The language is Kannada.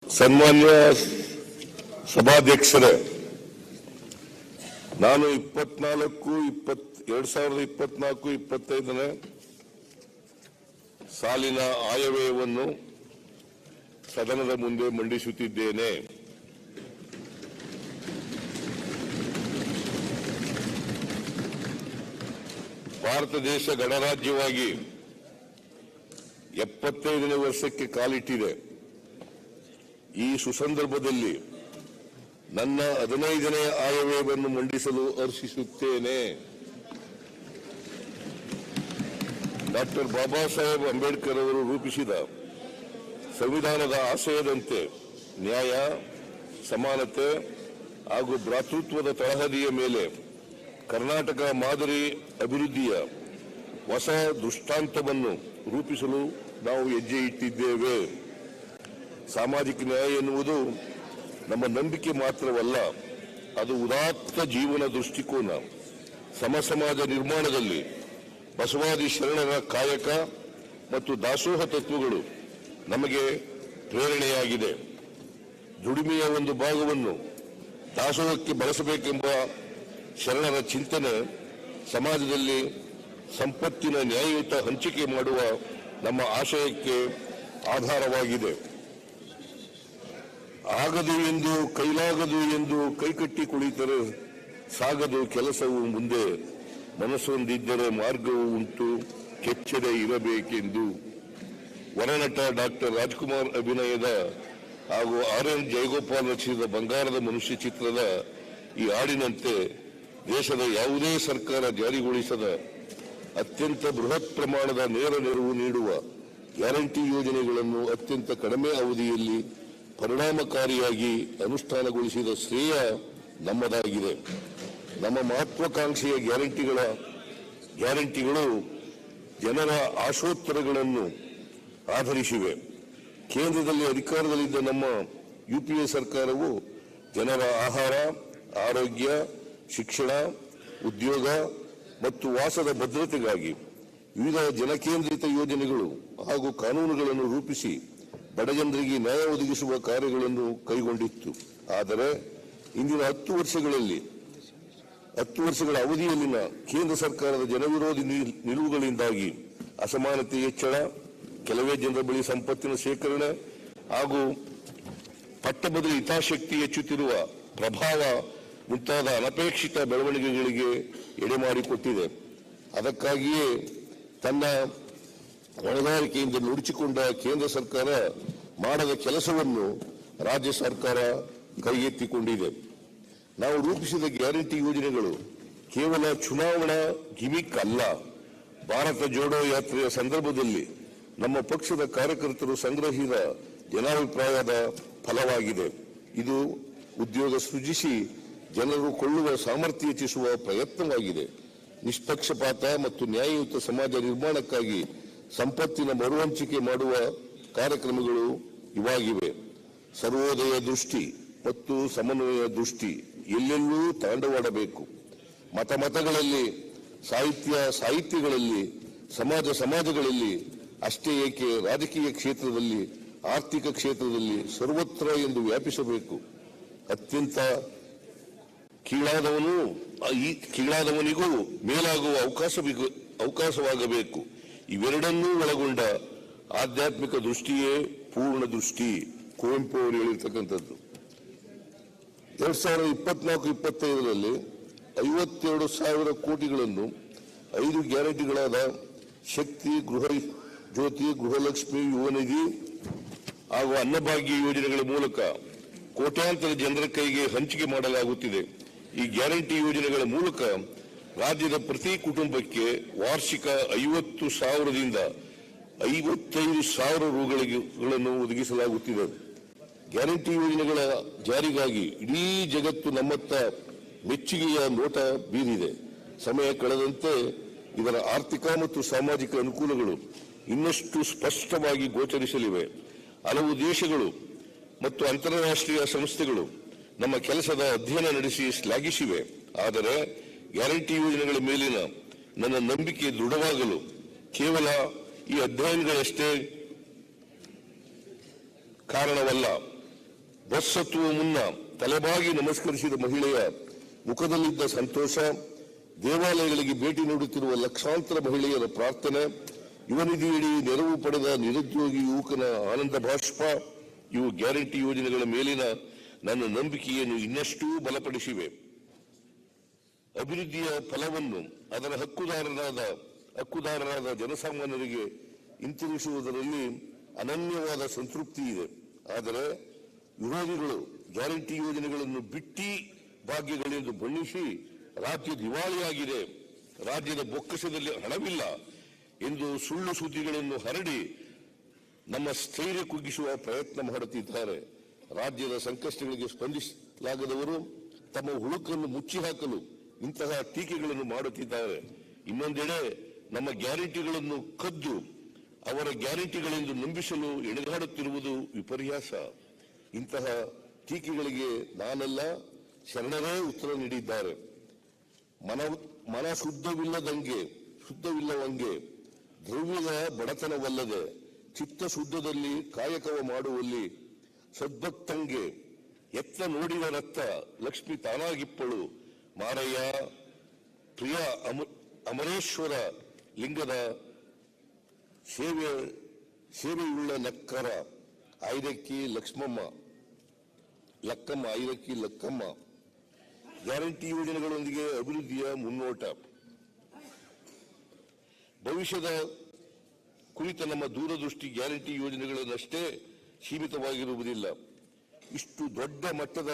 ಸನ್ಮಾನ್ಯ ಸಭಾಧ್ಯಕ್ಷರೇ, ನಾನು 2024-25ನೇ ಸಾಲಿನ ಆಯವ್ಯಯವನ್ನು ಸದನದ ಮುಂದೆ ಮಂಡಿಸುತ್ತಿದ್ದೇನೆ. ಭಾರತ ದೇಶ ಗಣರಾಜ್ಯವಾಗಿ 75ನೇ ವರ್ಷಕ್ಕೆ ಕಾಲಿಟ್ಟಿದೆ. ಈ ಸುಸಂದರ್ಭದಲ್ಲಿ ನನ್ನ 15ನೇ ಆಯವ್ಯಯವನ್ನು ಮಂಡಿಸಲು ಹರ್ಷಿಸುತ್ತೇನೆ. ಡಾಕ್ಟರ್ ಬಾಬಾ ಸಾಹೇಬ್ ಅಂಬೇಡ್ಕರ್ ಅವರು ರೂಪಿಸಿದ ಸಂವಿಧಾನದ ಆಶಯದಂತೆ ನ್ಯಾಯ, ಸಮಾನತೆ ಹಾಗೂ ಭ್ರಾತೃತ್ವದ ತಳಹದಿಯ ಮೇಲೆ ಕರ್ನಾಟಕ ಮಾದರಿ ಅಭಿವೃದ್ಧಿಯ ಹೊಸ ದೃಷ್ಟಾಂತವನ್ನು ರೂಪಿಸಲು ನಾವು ಹೆಜ್ಜೆ ಇಟ್ಟಿದ್ದೇವೆ. ಸಾಮಾಜಿಕ ನ್ಯಾಯ ಎನ್ನುವುದು ನಮ್ಮ ನಂಬಿಕೆ ಮಾತ್ರವಲ್ಲ, ಅದು ಉದಾತ್ತ ಜೀವನ ದೃಷ್ಟಿಕೋನ. ಸಮಾಜ ನಿರ್ಮಾಣದಲ್ಲಿ ಬಸವಾದಿ ಶರಣರ ಕಾಯಕ ಮತ್ತು ದಾಸೋಹ ತತ್ವಗಳು ನಮಗೆ ಪ್ರೇರಣೆಯಾಗಿದೆ. ದುಡಿಮೆಯ ಒಂದು ಭಾಗವನ್ನು ದಾಸೋಹಕ್ಕೆ ಬಳಸಬೇಕೆಂಬ ಶರಣರ ಚಿಂತನೆ ಸಮಾಜದಲ್ಲಿ ಸಂಪತ್ತಿನ ನ್ಯಾಯಯುತ ಹಂಚಿಕೆ ಮಾಡುವ ನಮ್ಮ ಆಶಯಕ್ಕೆ ಆಧಾರವಾಗಿದೆ. ಆಗದು ಎಂದು ಕೈಲಾಗದು ಎಂದು ಕೈಕಟ್ಟಿ ಕುಳಿತರೆ ಸಾಗದು ಕೆಲಸವು ಮುಂದೆ, ಮನಸ್ಸೊಂದಿದ್ದರೆ ಮಾರ್ಗವು ಉಂಟು, ಕೆಚ್ಚದೆ ಇರಬೇಕೆಂದು ವರನಟ ಡಾಕ್ಟರ್ ರಾಜ್ಕುಮಾರ್ ಅಭಿನಯದ ಹಾಗೂ RN ಜಯಗೋಪಾಲ್ ರಚಿಸಿದ ಬಂಗಾರದ ಮನುಷ್ಯ ಚಿತ್ರದ ಈ ಹಾಡಿನಂತೆ ದೇಶದ ಯಾವುದೇ ಸರ್ಕಾರ ಜಾರಿಗೊಳಿಸದ ಅತ್ಯಂತ ಬೃಹತ್ ಪ್ರಮಾಣದ ನೇರ ನೆರವು ನೀಡುವ ಗ್ಯಾರಂಟಿ ಯೋಜನೆಗಳನ್ನು ಅತ್ಯಂತ ಕಡಿಮೆ ಅವಧಿಯಲ್ಲಿ ಪರಿಣಾಮಕಾರಿಯಾಗಿ ಅನುಷ್ಠಾನಗೊಳಿಸಿದ ಶ್ರೇಯ ನಮ್ಮದಾಗಿದೆ. ನಮ್ಮ ಮಹತ್ವಾಕಾಂಕ್ಷೆಯ ಗ್ಯಾರಂಟಿಗಳು ಜನರ ಆಶೋತ್ತರಗಳನ್ನು ಆಧರಿಸಿವೆ. ಕೇಂದ್ರದಲ್ಲಿ ಅಧಿಕಾರದಲ್ಲಿದ್ದ ನಮ್ಮ UPA ಸರ್ಕಾರವು ಜನರ ಆಹಾರ, ಆರೋಗ್ಯ, ಶಿಕ್ಷಣ, ಉದ್ಯೋಗ ಮತ್ತು ವಾಸದ ಭದ್ರತೆಗಾಗಿ ವಿವಿಧ ಜನಕೇಂದ್ರಿತ ಯೋಜನೆಗಳು ಹಾಗೂ ಕಾನೂನುಗಳನ್ನು ರೂಪಿಸಿ ಬಡಜನರಿಗೆ ನ್ಯಾಯ ಒದಗಿಸುವ ಕಾರ್ಯಗಳನ್ನು ಕೈಗೊಂಡಿತ್ತು. ಆದರೆ ಇಂದಿನ 10 ವರ್ಷಗಳ ಅವಧಿಯಲ್ಲಿನ ಕೇಂದ್ರ ಸರ್ಕಾರದ ಜನವಿರೋಧಿ ನಿಲುವುಗಳಿಂದಾಗಿ ಅಸಮಾನತೆ ಹೆಚ್ಚಳ, ಕೆಲವೇ ಜನರ ಬಳಿ ಸಂಪತ್ತಿನ ಶೇಖರಣೆ ಹಾಗೂ ಪಟ್ಟಬದಲಿ ಹಿತಾಸಕ್ತಿ ಹೆಚ್ಚುತ್ತಿರುವ ಪ್ರಭಾವ ಮುಂತಾದ ಅನಪೇಕ್ಷಿತ ಬೆಳವಣಿಗೆಗಳಿಗೆ ಎಡೆಮಾಡಿಕೊಟ್ಟಿದೆ. ಅದಕ್ಕಾಗಿಯೇ ತನ್ನ ಹೊಣೆಗಾರಿಕೆಯಿಂದ ನುಡಿಸಿಕೊಂಡ ಕೇಂದ್ರ ಸರ್ಕಾರ ಮಾಡದ ಕೆಲಸವನ್ನು ರಾಜ್ಯ ಸರ್ಕಾರ ಕೈಗೆತ್ತಿಕೊಂಡಿದೆ. ನಾವು ರೂಪಿಸಿದ ಗ್ಯಾರಂಟಿ ಯೋಜನೆಗಳು ಕೇವಲ ಚುನಾವಣಾ ಗಿಮಿಕ್ ಅಲ್ಲ. ಭಾರತ ಜೋಡೋ ಯಾತ್ರೆಯ ಸಂದರ್ಭದಲ್ಲಿ ನಮ್ಮ ಪಕ್ಷದ ಕಾರ್ಯಕರ್ತರು ಸಂಗ್ರಹಿಸಿದ ಜನಾಭಿಪ್ರಾಯದ ಫಲವಾಗಿದೆ. ಇದು ಉದ್ಯೋಗ ಸೃಜಿಸಿ ಜನರು ಕೊಳ್ಳುವ ಸಾಮರ್ಥ್ಯ ಹೆಚ್ಚಿಸುವ ಪ್ರಯತ್ನವಾಗಿದೆ. ನಿಷ್ಪಕ್ಷಪಾತ ಮತ್ತು ನ್ಯಾಯಯುತ ಸಮಾಜ ನಿರ್ಮಾಣಕ್ಕಾಗಿ ಸಂಪತ್ತಿನ ಮರುಹಂಚಿಕೆ ಮಾಡುವ ಕಾರ್ಯಕ್ರಮಗಳು ಇವಾಗಿವೆ. ಸರ್ವೋದಯ ದೃಷ್ಟಿ ಮತ್ತು ಸಮನ್ವಯ ದೃಷ್ಟಿ ಎಲ್ಲೆಲ್ಲೂ ತಾಂಡವಾಡಬೇಕು. ಮತಗಳಲ್ಲಿ, ಸಾಹಿತ್ಯಗಳಲ್ಲಿ, ಸಮಾಜಗಳಲ್ಲಿ ಅಷ್ಟೇ ಏಕೆ ರಾಜಕೀಯ ಕ್ಷೇತ್ರದಲ್ಲಿ, ಆರ್ಥಿಕ ಕ್ಷೇತ್ರದಲ್ಲಿ ಸರ್ವತ್ರ ಎಂದು ವ್ಯಾಪಿಸಬೇಕು. ಅತ್ಯಂತ ಕೀಳಾದವನಿಗೂ ಮೇಲಾಗುವ ಅವಕಾಶವಾಗಬೇಕು. ಇವೆರಡನ್ನೂ ಒಳಗೊಂಡ ಆಧ್ಯಾತ್ಮಿಕ ದೃಷ್ಟಿಯೇ ಪೂರ್ಣ ದೃಷ್ಟಿ. ಕುವೆಂಪು ಅವರು ಹೇಳಿರ್ತಕ್ಕಂಥದ್ದು. 2024-25ರಲ್ಲಿ 52,000 ಕೋಟಿಗಳನ್ನು 5 ಗ್ಯಾರಂಟಿಗಳಾದ ಶಕ್ತಿ, ಗೃಹ ಜ್ಯೋತಿ, ಗೃಹಲಕ್ಷ್ಮಿ, ಯುವನಿಧಿ ಹಾಗೂ ಅನ್ನಭಾಗ್ಯ ಯೋಜನೆಗಳ ಮೂಲಕ ಕೋಟ್ಯಾಂತರ ಜನರ ಕೈಗೆ ಹಂಚಿಕೆ ಮಾಡಲಾಗುತ್ತಿದೆ. ಈ ಗ್ಯಾರಂಟಿ ಯೋಜನೆಗಳ ಮೂಲಕ ರಾಜ್ಯದ ಪ್ರತಿ ಕುಟುಂಬಕ್ಕೆ ವಾರ್ಷಿಕ 50,000ರಿಂದ 55,000 ರೂಗಳನ್ನು ಒದಗಿಸಲಾಗುತ್ತಿದೆ. ಗ್ಯಾರಂಟಿ ಯೋಜನೆಗಳ ಜಾರಿಗಾಗಿ ಇಡೀ ಜಗತ್ತು ನಮ್ಮತ್ತ ಮೆಚ್ಚುಗೆಯ ನೋಟ ಬೀರಿದೆ. ಸಮಯ ಕಳೆದಂತೆ ಇದರ ಆರ್ಥಿಕ ಮತ್ತು ಸಾಮಾಜಿಕ ಅನುಕೂಲಗಳು ಇನ್ನಷ್ಟು ಸ್ಪಷ್ಟವಾಗಿ ಗೋಚರಿಸಲಿವೆ. ಹಲವು ದೇಶಗಳು ಮತ್ತು ಅಂತಾರಾಷ್ಟ್ರೀಯ ಸಂಸ್ಥೆಗಳು ನಮ್ಮ ಕೆಲಸದ ಅಧ್ಯಯನ ನಡೆಸಿ ಶ್ಲಾಘಿಸಿವೆ. ಆದರೆ ಗ್ಯಾರಂಟಿ ಯೋಜನೆಗಳ ಮೇಲಿನ ನನ್ನ ನಂಬಿಕೆ ದೃಢವಾಗಲು ಕೇವಲ ಈ ಅಧ್ಯಯನಗಳಷ್ಟೇ ಕಾರಣವಲ್ಲ. ಬಸ್ ಹತ್ತುವ ಮುನ್ನ ತಲೆಬಾಗಿ ನಮಸ್ಕರಿಸಿದ ಮಹಿಳೆಯ ಮುಖದಲ್ಲಿದ್ದ ಸಂತೋಷ, ದೇವಾಲಯಗಳಿಗೆ ಭೇಟಿ ನೀಡುತ್ತಿರುವ ಲಕ್ಷಾಂತರ ಮಹಿಳೆಯರ ಪ್ರಾರ್ಥನೆ, ಯುವ ನಿಧಿಯಡಿ ನೆರವು ಪಡೆದ ನಿರುದ್ಯೋಗಿ ಯುವಕನ ಆನಂದ ಬಾಷ್ಪ ಇವು ಗ್ಯಾರಂಟಿ ಯೋಜನೆಗಳ ಮೇಲಿನ ನನ್ನ ನಂಬಿಕೆಯನ್ನು ಇನ್ನಷ್ಟೂ ಬಲಪಡಿಸಿವೆ. ಅಭಿವೃದ್ಧಿಯ ಫಲವನ್ನು ಅದರ ಹಕ್ಕುದಾರರಾದ ಜನಸಾಮಾನ್ಯರಿಗೆ ಹಿಂತಿರುಗಿಸುವುದರಲ್ಲಿ ಅನನ್ಯವಾದ ಸಂತೃಪ್ತಿ ಇದೆ. ಆದರೆ ವಿರೋಧಿಗಳು ಗ್ಯಾರಂಟಿ ಯೋಜನೆಗಳನ್ನು ಬಿಟ್ಟಿ ಭಾಗ್ಯಗಳೆಂದು ಬಣ್ಣಿಸಿ ರಾಜ್ಯ ದಿವಾಳಿಯಾಗಿದೆ, ರಾಜ್ಯದ ಬೊಕ್ಕಸದಲ್ಲಿ ಹಣವಿಲ್ಲ ಎಂದು ಸುಳ್ಳು ಸುದ್ದಿಗಳನ್ನು ಹರಡಿ ನಮ್ಮ ಸ್ಥೈರ್ಯ ಕುಗ್ಗಿಸುವ ಪ್ರಯತ್ನ ಮಾಡುತ್ತಿದ್ದಾರೆ. ರಾಜ್ಯದ ಸಂಕಷ್ಟಗಳಿಗೆ ಸ್ಪಂದಿಸಲಾಗದವರು ತಮ್ಮ ಹುಳುಕನ್ನು ಮುಚ್ಚಿ ಹಾಕಲು ಇಂತಹ ಟೀಕೆಗಳನ್ನು ಮಾಡುತ್ತಿದ್ದಾರೆ. ಇನ್ನೊಂದೆಡೆ ನಮ್ಮ ಗ್ಯಾರಂಟಿಗಳನ್ನು ಕದ್ದು ಅವರ ಗ್ಯಾರಂಟಿಗಳೆಂದು ನಂಬಿಸಲು ಎಣೆಗಾಡುತ್ತಿರುವುದು ವಿಪರ್ಯಾಸ. ಇಂತಹ ಟೀಕೆಗಳಿಗೆ ನಾನೆಲ್ಲ ಶರಣರೇ ಉತ್ತರ ನೀಡಿದ್ದಾರೆ. ಮನ ಶುದ್ಧವಿಲ್ಲವಂಗೆ ದ್ರವ್ಯದ ಬಡತನವಲ್ಲದೆ ಚಿತ್ತ ಶುದ್ಧದಲ್ಲಿ ಕಾಯಕವ ಮಾಡುವಲ್ಲಿ ಸದ್ಭಕ್ತಂಗೆ ಎತ್ತ ನೋಡಿದ ರತ್ತ ಲಕ್ಷ್ಮಿ ತಾನಾಗಿಪ್ಪಳು ಮಾರಯ್ಯ ಪ್ರಿಯ ಅಮರೇಶ್ವರ ಲಿಂಗದ ಸೇವೆಯುಳ್ಳ ಲಕ್ಕರ ಐರಕ್ಕಿ ಲಕ್ಕಮ್ಮ ಐರಕ್ಕಿ ಲಕ್ಕಮ್ಮ. ಗ್ಯಾರಂಟಿ ಯೋಜನೆಗಳೊಂದಿಗೆ ಅಭಿವೃದ್ಧಿಯ ಮುನ್ನೋಟ. ಭವಿಷ್ಯದ ಕುರಿತ ನಮ್ಮ ದೂರದೃಷ್ಟಿ ಗ್ಯಾರಂಟಿ ಯೋಜನೆಗಳನ್ನಷ್ಟೇ ಸೀಮಿತವಾಗಿರುವುದಿಲ್ಲ. ಇಷ್ಟು ದೊಡ್ಡ ಮಟ್ಟದ